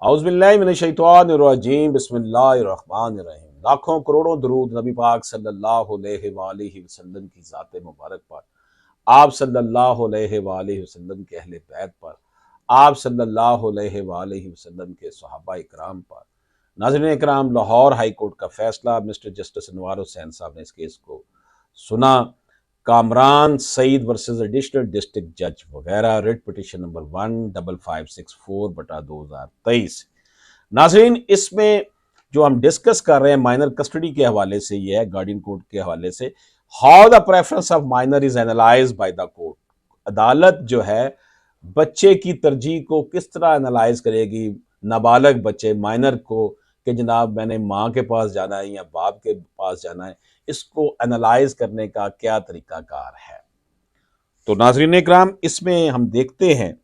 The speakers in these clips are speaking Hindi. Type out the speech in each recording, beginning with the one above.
औज़ुबिल्लाहि मिनश्शैतानिर्रजीम बिस्मिल्लाहिर्रहमानिर्रहीम। लाखों करोड़ों दरूद नबी पाक सल्लल्लाहु अलैहि वसल्लम की ज़ात मुबारक पर, आप सल्लल्लाहु अलैहि वसल्लम के अहले बैत पर, आप सल्लल्लाहु अलैहि वसल्लम के सहाबा इकराम पर। नाज़रीन इकराम, लाहौर हाई कोर्ट का फैसला, मिस्टर जस्टिस अनवार हुसैन साहब ने इस केस को सुना। Kamran Saeed versus additional district जज वगैरह, रिट पिटिशन नंबर 15564/2023। नाजरीन, इसमें जो हम डिस्कस कर रहे हैं माइनर कस्टडी के हवाले से, यह है गार्डियन कोर्ट के हवाले से, how the preference of minor is analyze by the court. अदालत जो है बच्चे की तरजीह को किस तरह एनालाइज करेगी, नाबालग बच्चे माइनर को, कि जनाब मैंने माँ के पास जाना है या बाप के पास जाना है, इसको एनालाइज करने का क्या तरीकाकार है। तो नाजरीन इकराम, इसमें हम देखते हैं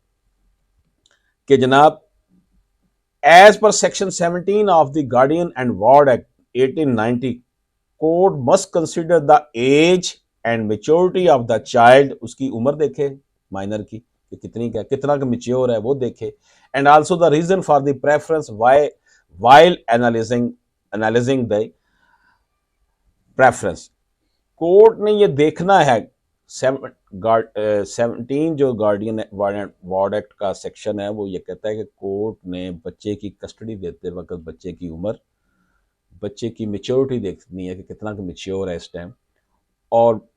कि जनाब as per section 17 of the guardian and ward act 1890, court must consider the age and maturity of the child. उसकी उम्र देखे माइनर की कि कितना का मेच्योर है वो देखे, and also the reason for the preference while analyzing the preference. Court ने ये देखना है, 17 जो गार्डियन वार्ड एक्ट का सेक्शन है वो ये कहता है कि कोर्ट ने बच्चे की कस्टडी देते वक्त बच्चे की उम्र, बच्चे की मेच्योरिटी देखनी है कि कितना का मेच्योर है इस टाइम, और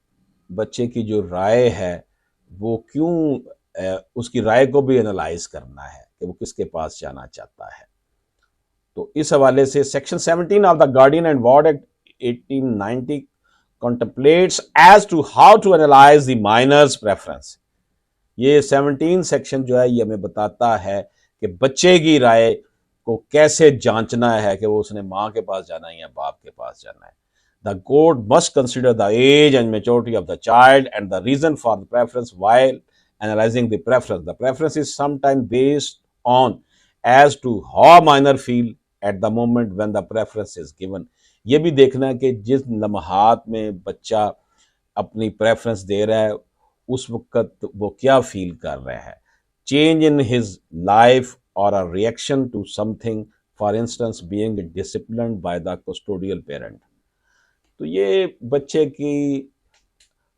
बच्चे की जो राय है वो क्यों, उसकी राय को भी एनालाइज करना है कि वो किसके पास जाना चाहता है। तो इस हवाले से section 17 of the guardian and ward act 1890 contemplates as to how to analyze the minor's preference। ये 17 सेक्शन जो है ये हमें बताता है कि बच्चे की राय को कैसे जांचना है कि वो उसने माँ के पास जाना है या बाप के पास जाना है। The court must consider the age and maturity of the child and the reason for the preference while analyzing the preference. The preference is sometimes based on as to how minor feel at the moment when the preference is given। ये भी देखना है कि जिस लम्हात में बच्चा अपनी प्रेफरेंस दे रहा है उस वक्त वो क्या फील कर रहा है, चेंज इन हिज लाइफ और a reaction to something, for instance being disciplined by the custodial parent. तो ये बच्चे की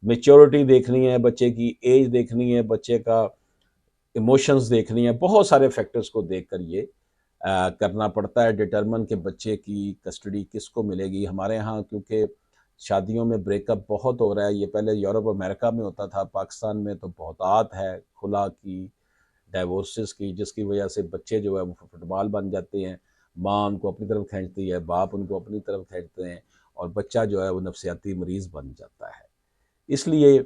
मेच्योरिटी देखनी है, बच्चे की एज देखनी है, बच्चे का इमोशंस देखनी है, बहुत सारे फैक्टर्स को देखकर ये करना पड़ता है डिटरमिन कि बच्चे की कस्टडी किसको मिलेगी। हमारे यहाँ क्योंकि शादियों में ब्रेकअप बहुत हो रहा है, ये पहले यूरोप अमेरिका में होता था, पाकिस्तान में तो बहुतात है खुला की, डाइवोर्सेस की, जिसकी वजह से बच्चे जो है वो फुटबॉल बन जाते हैं, माँ उनको अपनी तरफ खींचती है, बाप उनको अपनी तरफ खींचते हैं और बच्चा जो है वो नफसियाती मरीज़ बन जाता है। इसलिए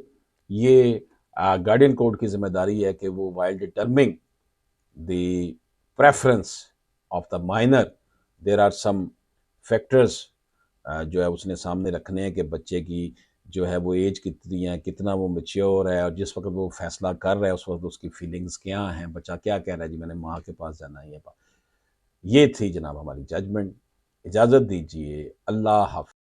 ये गार्डियन कोर्ट की जिम्मेदारी है कि वो while determining the preference of the minor, there are some factors जो है उसने सामने रखने हैं कि बच्चे की जो है वो एज कितनी है, कितना वो मेच्योर है, और जिस वक्त वो फैसला कर रहा है उस वक्त उसकी फीलिंग्स क्या हैं, बच्चा क्या कह रहा है, जी मैंने माँ के पास जाना है। ये थी जनाब हमारी जजमेंट। इजाज़त दीजिए, अल्लाह हाफ़िज़।